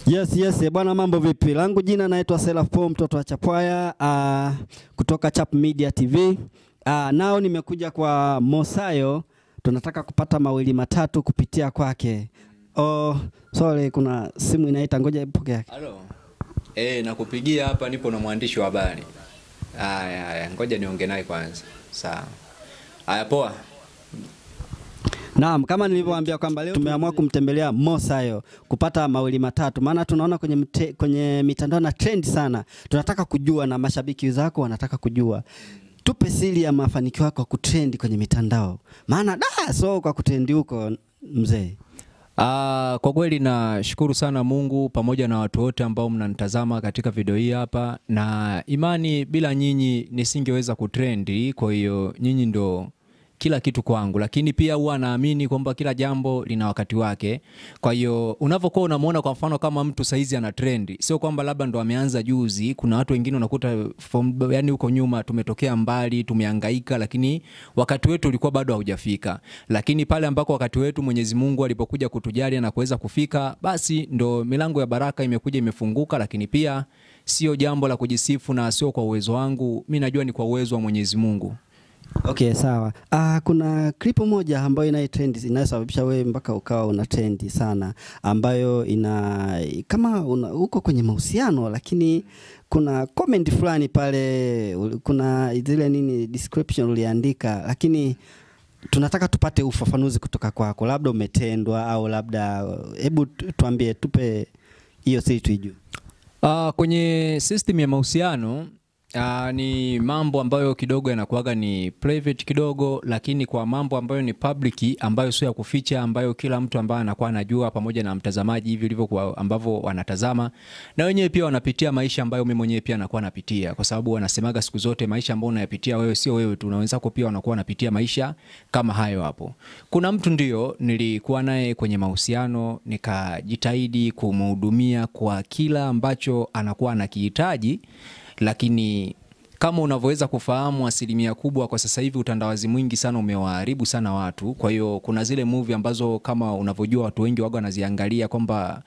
Yes, bwana mambo vipi? Langu jina naitwa Selaf Po mtoto wa Chapwaya kutoka Chap Media TV. Nao nimekuja kwa Mosayo, tunataka kupata mawili matatu kupitia kwake. Sorry kuna simu inaita, ngoja ipokee. Halo. Nakupigia hapa, nipo na mwandishi wa habari. Haya, ngoja niongee naye kwanza. Sawa. Haya, poa. Naam, kama nilivyowaambia kwamba leo tumeamua kumtembelea Mosayo kupata mawili matatu, maana tunaona kwenye mitandao na trend sana. Tunataka kujua na mashabiki zako wanataka kujua. Tupe siri ya mafanikio yako kutrend kwenye mitandao. Maana kwa kutrend huko mzee. Kwa kweli nashukuru sana Mungu pamoja na watu wote ambao mnanitazama katika video hii hapa, na imani bila nyinyi nisingeweza kutrendi. Kwa hiyo nyinyi ndo kila kitu kwangu, lakini pia huwa naamini kwamba kila jambo lina wakati wake. Kwa hiyo unapokuwa unamuona kwa mfano kama mtu saizi ana trend, sio kwamba labda ndo ameanza juzi. Kuna watu wengine unakuta yani huko nyuma tumetokea mbali, tumehangaika, lakini wakati wetu ulikuwa bado haujafika. Lakini pale ambako wakati wetu Mwenyezi Mungu alipokuja kutujalia na kuweza kufika, basi ndo milango ya baraka imekuja imefunguka. Lakini pia sio jambo la kujisifu na sio kwa uwezo wangu, mimi najua ni kwa uwezo wa Mwenyezi Mungu. Okay, sawa. Kuna clip moja ambayo ina trend, inasababisha wewe mpaka ukawa una trend sana, ambayo kama uko kwenye mahusiano, lakini kuna comment fulani pale, kuna zile description uliandika, lakini tunataka tupate ufafanuzi kutoka kwako. Labda umetendwa au labda, hebu tuambie, tupe hiyo siri tuijue. Kwenye system ya mahusiano ni mambo ambayo kidogo yanakuaga ni private kidogo, lakini kwa mambo ambayo ni public, ambayo sio ya kuficha, ambayo kila mtu ambaye anakuwa anajua pamoja na mtazamaji hivi ilivyo kwa ambavyo wanatazama, na wenyewe pia wanapitia maisha ambayo mimi mwenyewe pia nakuwa napitia, kwa sababu wanasemaga siku zote maisha ambayo unayapitia wewe sio wewe tu, na wenzako pia wanakuwa wanapitia maisha kama hayo hapo. Kuna mtu ndio nilikuwa naye kwenye mahusiano, nikajitahidi kumhudumia kwa kila ambacho anakuwa anakihitaji. Lakini kama unavyoweza kufahamu, asilimia kubwa kwa sasa hivi utandawazi mwingi sana umewaharibu sana watu. Kwa hiyo kuna zile movie ambazo kama unavyojua watu wengi waga wanaziangalia, kwamba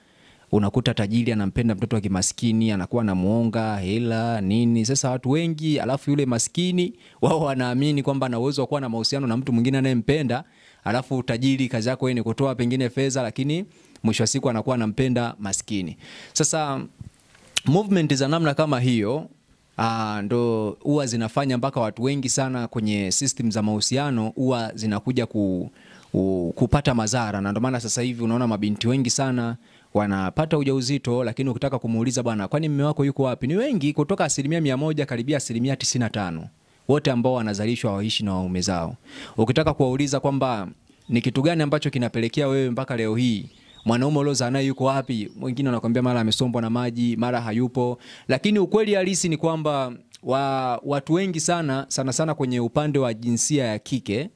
unakuta tajiri anampenda mtoto wa kimaskini, anakuwa anamuonga hela nini. Sasa watu wengi, alafu yule maskini wao wanaamini kwamba ana uwezo wa kuwa na mahusiano na mtu mwingine anayempenda, alafu tajiri kazi yake ni kutoa pengine fedha, lakini mwisho wa siku anakuwa anampenda maskini. Sasa movement za namna kama hiyo ndo huwa zinafanya mpaka watu wengi sana kwenye system za mahusiano huwa zinakuja kupata madhara. Na ndio maana sasa hivi unaona mabinti wengi sana wanapata ujauzito, lakini ukitaka kumuuliza bwana, kwani mume wako yuko wapi, ni wengi kutoka 100% karibia 95% wote ambao wanazalishwa waishi na waume zao. Ukitaka kuwauliza kwamba ni kitu gani ambacho kinapelekea wewe mpaka leo hii mwanaume ulioza naye yuko wapi, mwingine anakuambia mara amesombwa na maji, mara hayupo. Lakini ukweli halisi ni kwamba watu wengi sana kwenye upande wa jinsia ya kike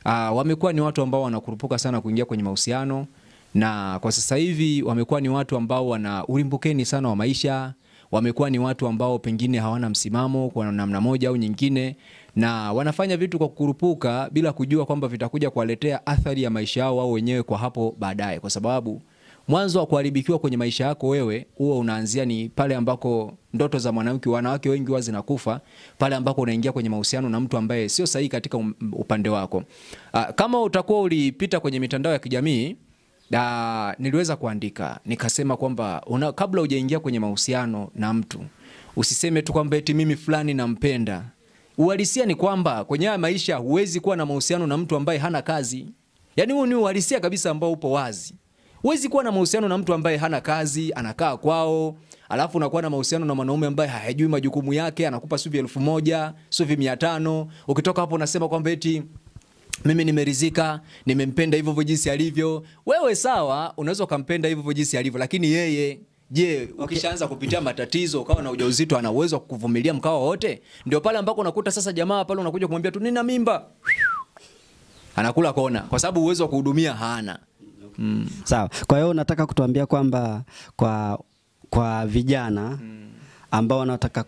wamekuwa ni watu ambao wanakurupuka sana kuingia kwenye mahusiano, na kwa sasa hivi wamekuwa ni watu ambao wana ulimbukeni sana wa maisha. Wamekuwa ni watu ambao pengine hawana msimamo kwa namna moja au nyingine, na wanafanya vitu kwa kukurupuka bila kujua kwamba vitakuja kuwaletea athari ya maisha yao au wenyewe kwa hapo baadaye. Kwa sababu mwanzo wa kuharibikiwa kwenye maisha yako wewe huwa unaanzia ni pale ambako ndoto za mwanamke, wanawake wengi huwa zinakufa pale ambako unaingia kwenye mahusiano na mtu ambaye sio sahihi katika upande wako. Kama utakuwa ulipita kwenye mitandao ya kijamii, niliweza kuandika nikasema kwamba kabla hujaingia kwenye mahusiano na mtu, usiseme tu kwamba eti mimi fulani nampenda. Uhalisia ni kwamba kwenye haya maisha huwezi kuwa na mahusiano na mtu ambaye hana kazi. Yaani huo ni uhalisia kabisa ambao upo wazi. Huwezi kuwa na mahusiano na mtu ambaye hana kazi, anakaa kwao, alafu unakuwa na mahusiano na mwanaume ambaye hajui majukumu yake, anakupa suvi 1000, suvi 500. Ukitoka hapo unasema kwamba eti mimi nimeridhika, nimempenda hivyo jinsi alivyo. Wewe sawa, unaweza kumpenda hivyo jinsi alivyo, lakini yeye je, ukishaanza kupitia matatizo ukawa na ujauzito, ana uwezo wa kuvumilia mkao wote? Ndio pale ambako unakuta sasa jamaa pale unakuja kumwambia tu nina mimba, anakula kona kwa sababu uwezo wa kuhudumia hana. Sawa. Kwa hiyo unataka kutuambia kwamba kwa vijana ambao wanaotaka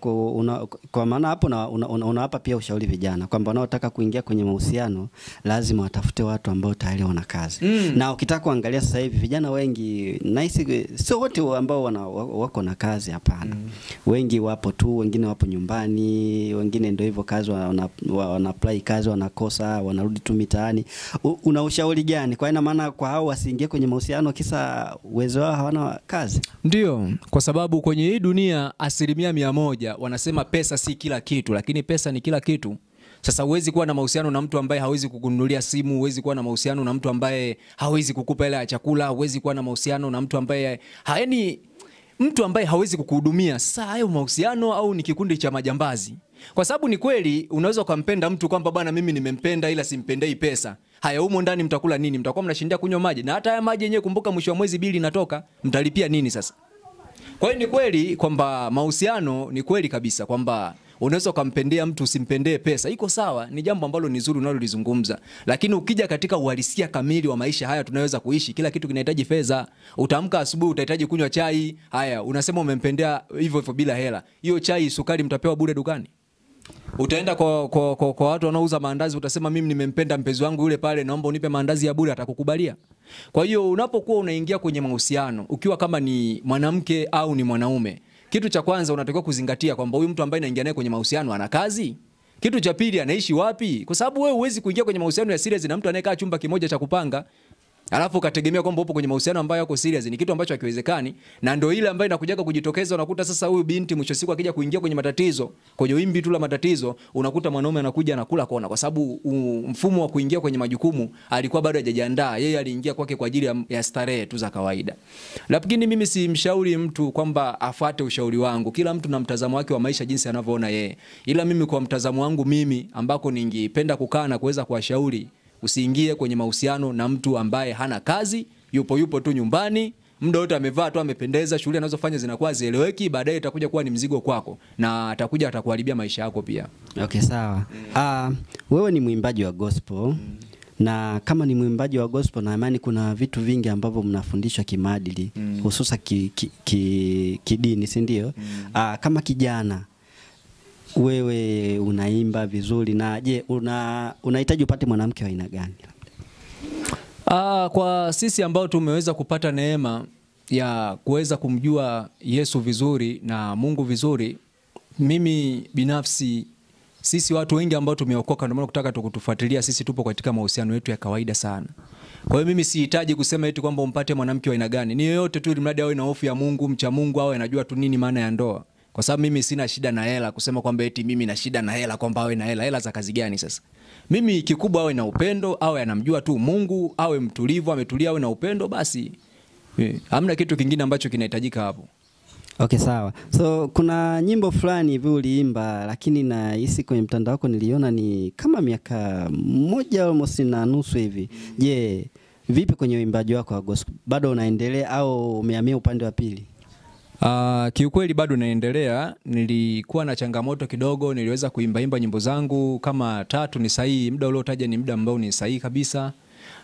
kwa maana hapo unawapa pia ushauri vijana kwamba wanaotaka kuingia kwenye mahusiano lazima watafute watu ambao tayari wana kazi. Na ukitaka kuangalia sasa hivi vijana wengi nice, sio wote ambao wako na kazi, hapana. Wengi wapo tu, wengine wapo nyumbani, wengine ndio hivyo kazi wana apply kazi wanakosa, wanarudi tu mitaani. Una ushauri gani? Kwa ina maana kwa hao wasiingie kwenye mahusiano kisa uwezo wao hawana kazi? Ndio, kwa sababu kwenye hii dunia 100% wanasema pesa si kila kitu, lakini pesa ni kila kitu. Sasa huwezi kuwa na mahusiano na mtu ambaye hawezi kukununulia simu, huwezi kuwa na mahusiano na mtu ambaye hawezi kukupa hela ya chakula, huwezi kuwa na mahusiano na mtu ambaye mtu ambaye hawezi kukuhudumia. Sasa hayo mahusiano au ni kikundi cha majambazi? Kwa sababu ni kweli unaweza kumpenda mtu kwamba bwana mimi nimempenda ila simpendei pesa. Haya, humo ndani mtakula nini? Mtakuwa mnashindia kunywa maji. Na hata haya maji yenyewe kumbuka mwisho wa mwezi bili inatoka, mtalipia nini sasa? Kwa hiyo ni kweli kwamba mahusiano, ni kweli kabisa kwamba unaweza kumpendea mtu usimpendee pesa. Iko sawa, ni jambo ambalo ni zuri unalolizungumza. Lakini ukija katika uhalisia kamili wa maisha haya tunaweza kuishi, kila kitu kinahitaji fedha. Utaamka asubuhi utahitaji kunywa chai. Haya, unasema umempendea hivyo hivyo bila hela. Hiyo chai sukari mtapewa bure dukani? Utaenda kwa watu wanaouza maandazi utasema mimi nimempenda mpenzi wangu yule pale, naomba unipe maandazi ya bure, atakukubalia? Kwa hiyo unapokuwa unaingia kwenye mahusiano ukiwa kama ni mwanamke au ni mwanaume, kitu cha kwanza unatakiwa kuzingatia kwamba huyu mtu ambaye anaingia naye kwenye mahusiano ana kazi. Kitu cha pili, anaishi wapi? Kwa sababu wewe huwezi kuingia kwenye mahusiano ya serious na mtu anayekaa chumba kimoja cha kupanga. Alafu kategemea kwamba upo kwenye mahusiano ambayo yako serious, ni kitu ambacho hakiwezekani. Na ndio ile ambayo inakujaga kujitokeza, unakuta sasa huyu binti mwisho siku akija kuingia kwenye matatizo, kwenye wimbi tu la matatizo, unakuta mwanaume anakuja anakula kona kwa sababu mfumo wa kuingia kwenye majukumu alikuwa bado hajajiandaa. Yeye aliingia kwake kwa ajili ya starehe tu za kawaida. Lakini mimi si mshauri mtu kwamba afuate ushauri wangu. Kila mtu na mtazamo wake wa maisha jinsi anavyoona yeye. Ila mimi kwa mtazamo wangu mimi ambako ningependa kukaa na kuweza kuwashauri, usiingie kwenye mahusiano na mtu ambaye hana kazi, yupo tu nyumbani, muda wote amevaa tu amependeza, shughuli anazofanya zinakuwa zieleweki, baadaye itakuja kuwa ni mzigo kwako na atakuharibia maisha yako pia. Okay, sawa. Wewe ni mwimbaji wa gospel. Na kama ni mwimbaji wa gospel, na imani kuna vitu vingi ambavyo mnafundishwa kimaadili, hususa kidini, si ndio? Kama kijana wewe unaimba vizuri, na je, unahitaji upate mwanamke wa aina gani? Kwa sisi ambao tumeweza kupata neema ya kuweza kumjua Yesu vizuri na Mungu vizuri, mimi binafsi, sisi watu wengi ambao tumeokoka ndio maana kutaka tukutufuatilia, sisi tupo katika mahusiano yetu ya kawaida sana. Kwa hiyo mimi sihitaji kusema eti kwamba umpate mwanamke wa aina gani. Ni yoyote tu, mradi awe na hofu ya Mungu, mcha Mungu, awe anajua tu nini maana ya ndoa. Kwa sababu mimi sina shida na hela, kusema kwamba eti mimi na shida na hela, kwamba awe na hela. Hela za kazi gani sasa? Mimi kikubwa awe na upendo, awe anamjua tu Mungu, awe mtulivu, ametulia, awe na upendo, basi hamna kitu kingine ambacho kinahitajika hapo. Okay, sawa. So kuna nyimbo fulani hivi uliimba, lakini na hisi kwenye mtandao wako niliona ni kama miaka 1.5 hivi. Je, vipi kwenye uimbaji wako wa gospel? Bado unaendelea au umehamia upande wa pili? Kiukweli bado naendelea. Nilikuwa na changamoto kidogo, niliweza kuimba nyimbo zangu kama 3, ni sahihi. Muda uliotaja ni muda ambao ni sahihi kabisa.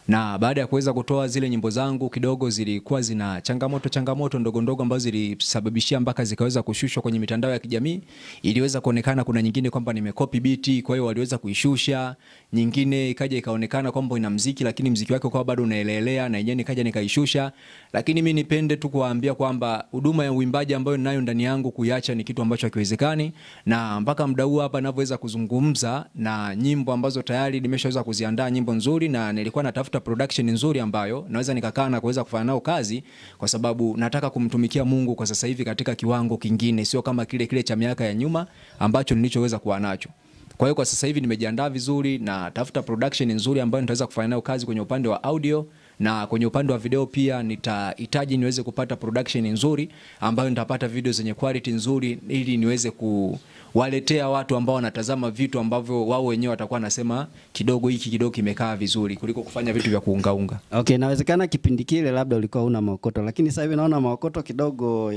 Na baada ya kuweza kutoa zile nyimbo zangu kidogo zilikuwa zina changamoto ndogo ambazo zilisababishia mpaka zikaweza kushushwa kwenye mitandao ya kijamii. Iliweza kuonekana kuna nyingine kwamba nimecopy beat, kwa hiyo waliweza kuishusha. Nyingine ikaja ikaonekana kwamba ina muziki lakini muziki wake kwa bado unaelelea, na yenyewe nikaja nikaishusha. Lakini mimi nipende tu kuwaambia kwamba huduma ya uimbaji ambayo ninayo ndani yangu kuiacha ni kitu ambacho hakiwezekani, na mpaka muda huu hapa ninaweza kuzungumza na nyimbo ambazo tayari nimeshaweza kuziandaa, nyimbo nzuri, na nilikuwa natafuta production nzuri ambayo naweza nikakaa na kuweza kufanya nao kazi, kwa sababu nataka kumtumikia Mungu kwa sasa hivi katika kiwango kingine, sio kama kile cha miaka ya nyuma ambacho nilichoweza kuwa nacho. Kwa hiyo kwa sasa hivi nimejiandaa vizuri na tafuta production nzuri ambayo nitaweza kufanya nayo kazi kwenye upande wa audio, na kwenye upande wa video pia nitahitaji niweze kupata production nzuri ambayo nitapata video zenye quality nzuri, ili niweze kuwaletea watu ambao wanatazama vitu ambavyo wao wenyewe watakuwa nasema kidogo hiki kidogo kimekaa vizuri kuliko kufanya vitu vya kuungaunga. Okay, inawezekana kipindi kile labda ulikuwa una maokoto, lakini sasa hivi naona maokoto kidogo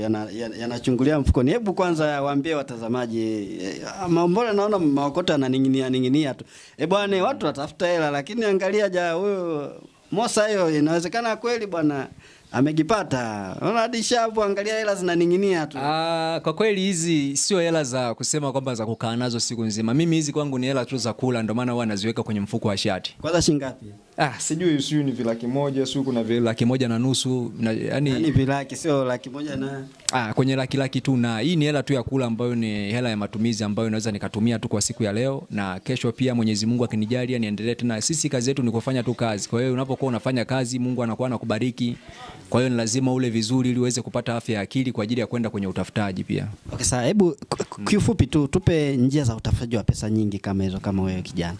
yanachungulia mfukoni. Hebu kwanza waambie watazamaji, mbona naona maokoto yananing'inia tu. Bwana, watu watafuta hela, lakini angalia huyo Mosa, hiyo inawezekana kweli bwana. Amekipata. Unaona hadi shavu, angalia hela zinaning'inia tu. Kwa kweli hizi sio hela za kusema kwamba za kukaa nazo siku nzima. Mimi hizi kwangu ni hela tu za kula, ndio maana huwa naziweka kwenye mfuko wa shati. Kwanza shilingi ngapi? Sijui ni 1,100,000, sio kuna 1,150,000 yani vilaki sio 100,000 na kwenye laki tu, na hii ni hela tu ya kula ambayo ni hela ya matumizi ambayo naweza nikatumia tu kwa siku ya leo, na kesho pia Mwenyezi Mungu akinijalia niendelee tena. Sisi kazi yetu ni kufanya tu kazi. Kwa hiyo unapokuwa unafanya kazi Mungu anakuwa anakubariki. Kwa hiyo ni lazima ule vizuri ili uweze kupata afya ya akili kwa ajili ya kwenda kwenye utafutaji pia. Okay, sawa. Hebu kiufupi tu tupe njia za utafutaji wa pesa nyingi kama hizo, kama wewe kijana.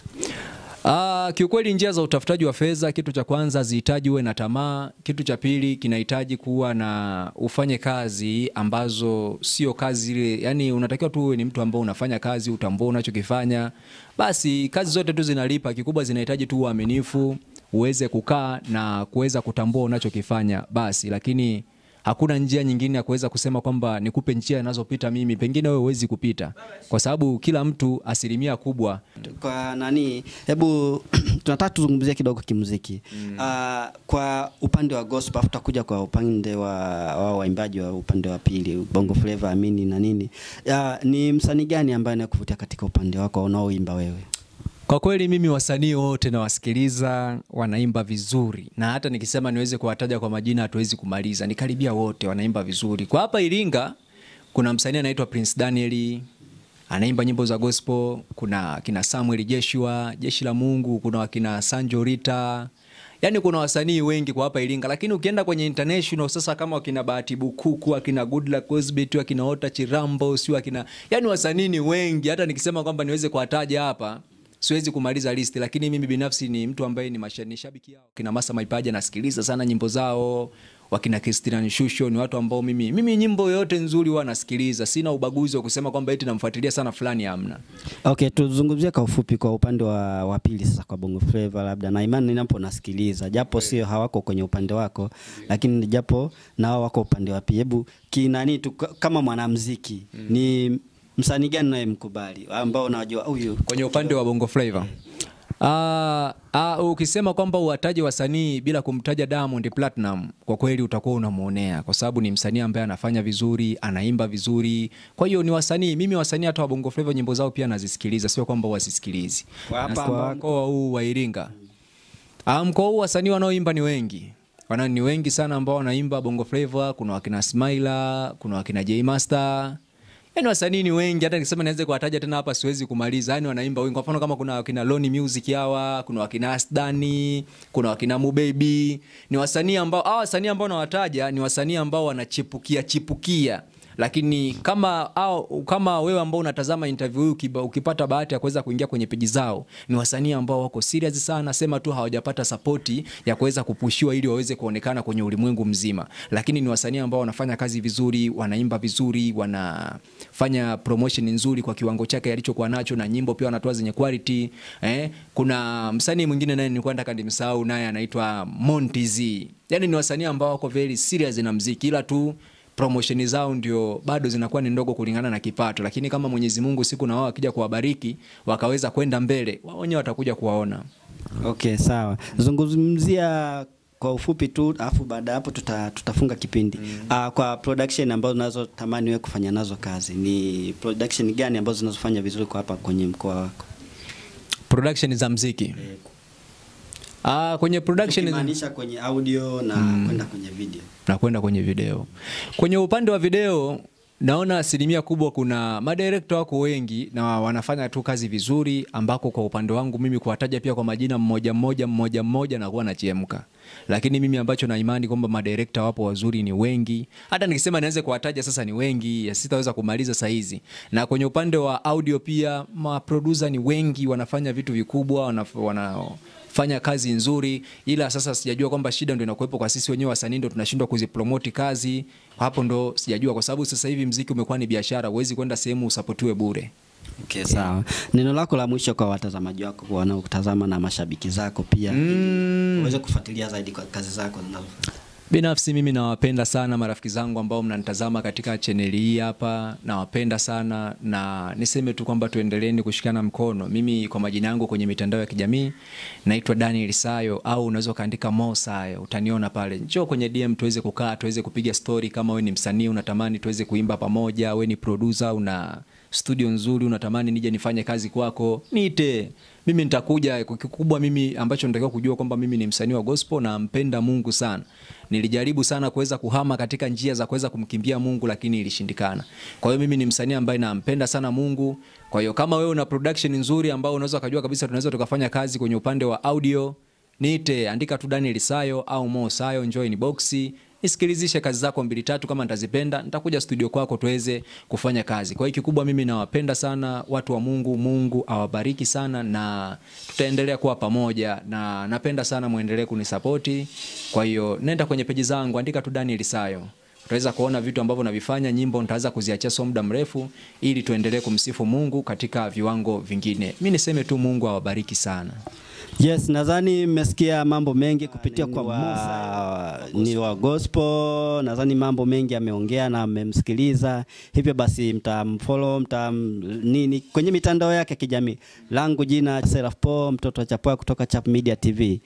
Kiukweli njia za utafutaji wa fedha, kitu cha kwanza zihitaji uwe na tamaa. Kitu cha pili kinahitaji kuwa na ufanye kazi ambazo sio kazi ile, yani unatakiwa tu uwe ni mtu ambao unafanya kazi, utambua unachokifanya. Basi kazi zote tu zinalipa, kikubwa zinahitaji tu uaminifu, uweze kukaa na kuweza kutambua unachokifanya basi. Lakini hakuna njia nyingine ya kuweza kusema kwamba nikupe njia ninazopita mimi, pengine wewe huwezi kupita, kwa sababu kila mtu asilimia kubwa. Kwa nani, hebu tunataka tuzungumzie kidogo kimuziki. Kwa upande wa gospel, tutakuja kwa upande wa waimbaji wa upande wa pili, Bongo Flava, Amini na nini. Ni msanii gani ambaye anakuvutia katika upande wako unaoimba wewe? Kwa kweli mimi wasanii wote na wasikiliza wanaimba vizuri, na hata nikisema niweze kuwataja kwa majina hatuwezi kumaliza. Nikaribia wote wanaimba vizuri. Kwa hapa Iringa kuna msanii anaitwa Prince Daniel, anaimba nyimbo za gospel. Kuna kina Samuel Jeshua, Jeshi la Mungu, kuna wakina Sanjo Rita. Yani kuna wasanii wengi kwa hapa Iringa, lakini ukienda kwenye international sasa kama wakina Bahati Bukuku, wakina Goodluck Osbert, wakina Ota Chirambo, sio wakina, yani wasanii ni wengi, hata nikisema kwamba niweze kuwataja hapa siwezi kumaliza listi. Lakini mimi binafsi ni mtu ambaye ni shabiki yao. Kina Masa Maipaja nasikiliza sana nyimbo zao, wakina Christian Shusho ni watu ambao mimi nyimbo yote nzuri huwa nasikiliza. Sina ubaguzi wa kusema kwamba eti namfuatilia sana fulani, hamna. Okay, tuzungumzie kwa ufupi kwa upande wa pili sasa, kwa Bongo Flava labda. Na imani ninapo nasikiliza, japo sio hawako kwenye upande wako, lakini japo nao wako upande wa pili. Hebu kinani tu kama mwanamuziki, ni msanii gani unayemkubali ambao unajua huyu kwenye upande wa Bongo Flava? Ukisema kwamba uwataje wasanii bila kumtaja Diamond Platinum, kwa kweli utakuwa unamuonea, kwa sababu ni msanii ambaye anafanya vizuri, anaimba vizuri. Kwa hiyo ni wasanii, mimi wasanii hata wa Bongo Flava nyimbo zao pia nazisikiliza, sio kwamba wasisikilizi. Kwa mkoa huu wa Iringa, mkoa huu wasanii wanaoimba ni wengi. Ni wengi sana ambao wanaimba Bongo Flava. Kuna wakina Smiler, kuna wakina J Master. Yani wasanii ni wengi, hata nikisema nianze kuwataja tena hapa siwezi kumaliza. Yani wanaimba wengi. Kwa mfano kama kuna wakina Loni Music hawa, kuna wakina Asdani, kuna wakina Mubaby. Ni wasanii ambao wasanii ambao nawataja ni wasanii ambao wanachipukia. Lakini kama wewe ambao unatazama interview hii ukipata bahati ya kuweza kuingia kwenye peji zao, ni wasanii ambao wako serious sana, sema tu hawajapata support ya kuweza kupushiwa ili waweze kuonekana kwenye ulimwengu mzima. Lakini ni wasanii ambao wanafanya kazi vizuri, wanaimba vizuri, wanafanya promotion nzuri kwa kiwango chake alichokuwa nacho, na nyimbo pia wanatoa zenye quality. Kuna msanii mwingine naye nilikuwa nataka nimsahau, naye anaitwa Montiz. Yani ni wasanii ambao wako very serious na muziki, ila tu promotion zao ndio bado zinakuwa ni ndogo kulingana na kipato. Lakini kama Mwenyezi Mungu siku na wao akija kuwabariki wakaweza kwenda mbele, wao wenyewe watakuja kuwaona. Okay, sawa. Zungumzia kwa ufupi tu, afu baada hapo tutafunga kipindi. Kwa production ambazo unazotamani wewe kufanya nazo kazi, ni production gani ambazo zinazofanya vizuri kwa hapa kwenye mkoa wako? Production za muziki. Kwenye production maanisha kwenye audio na kwenda kwenye video. Na kwenda kwenye video. Kwenye upande wa video naona asilimia kubwa kuna madirector wako wengi na wanafanya tu kazi vizuri, ambako kwa upande wangu mimi kuwataja pia kwa majina mmoja na kuwa nachemka. Lakini mimi ambacho na imani kwamba madirector wapo wazuri ni wengi. Hata nikisema nianze kuwataja sasa ni wengi, sitaweza kumaliza saa hizi. Na kwenye upande wa audio pia maproducer ni wengi, wanafanya vitu vikubwa, wanafanya kazi nzuri, ila sasa sijajua kwamba shida ndio inakuepo kwa sisi wenyewe wasanii, ndio tunashindwa kuzipromote kazi. Hapo ndo sijajua, kwa sababu sasa hivi muziki umekuwa ni biashara, huwezi kwenda sehemu usapotiwe bure. Okay, sawa. Neno lako la mwisho kwa watazamaji wako wanaokutazama na mashabiki zako pia, uweze kufuatilia zaidi kwa kazi zako Binafsi mimi nawapenda sana marafiki zangu ambao mnanitazama katika chaneli hii hapa, nawapenda sana na niseme tu kwamba tuendeleeni kushikana mkono. Mimi kwa majina yangu kwenye mitandao ya kijamii naitwa Daniel Sayo, au unaweza kaandika Mo Sayo, utaniona pale. Njoo kwenye DM tuweze kukaa, tuweze kupiga story. Kama wewe ni msanii unatamani tuweze kuimba pamoja, wewe ni producer una studio nzuri unatamani nije nifanye kazi kwako, niite. Mimi nitakuja. Kikubwa mimi ambacho natakiwa kujua kwamba mimi ni msanii wa gospel na mpenda Mungu sana. Nilijaribu sana kuweza kuhama katika njia za kuweza kumkimbia Mungu, lakini ilishindikana. Kwa hiyo mimi ni msanii ambaye nampenda sana Mungu. Kwa hiyo kama wewe una production nzuri ambao unaweza kujua kabisa tunaweza tukafanya kazi kwenye upande wa audio, niite, andika tu Daniel Sayo au Mo Sayo, njoo inbox, nisikilizishe kazi zako 2-3. Kama nitazipenda nitakuja studio kwako tuweze kufanya kazi. Kwa hiyo kikubwa mimi nawapenda sana watu wa Mungu. Mungu awabariki sana na tutaendelea kuwa pamoja, na napenda sana muendelee kunisupport. Kwa hiyo nenda kwenye page zangu, andika tu Daniel Sayo. Utaweza kuona vitu ambavyo navifanya, nyimbo nitaanza kuziachia so muda mrefu ili tuendelee kumsifu Mungu katika viwango vingine. Mimi niseme tu Mungu awabariki sana. Yes, nadhani mmesikia mambo mengi kupitia kwa Musa, ni wa gospel. Nadhani mambo mengi ameongea na mmemsikiliza. Hivyo basi mtamfollow, nini kwenye mitandao yake kijamii. Langu jina Seraph Paul, mtoto wa Chapwa kutoka Chap Media TV.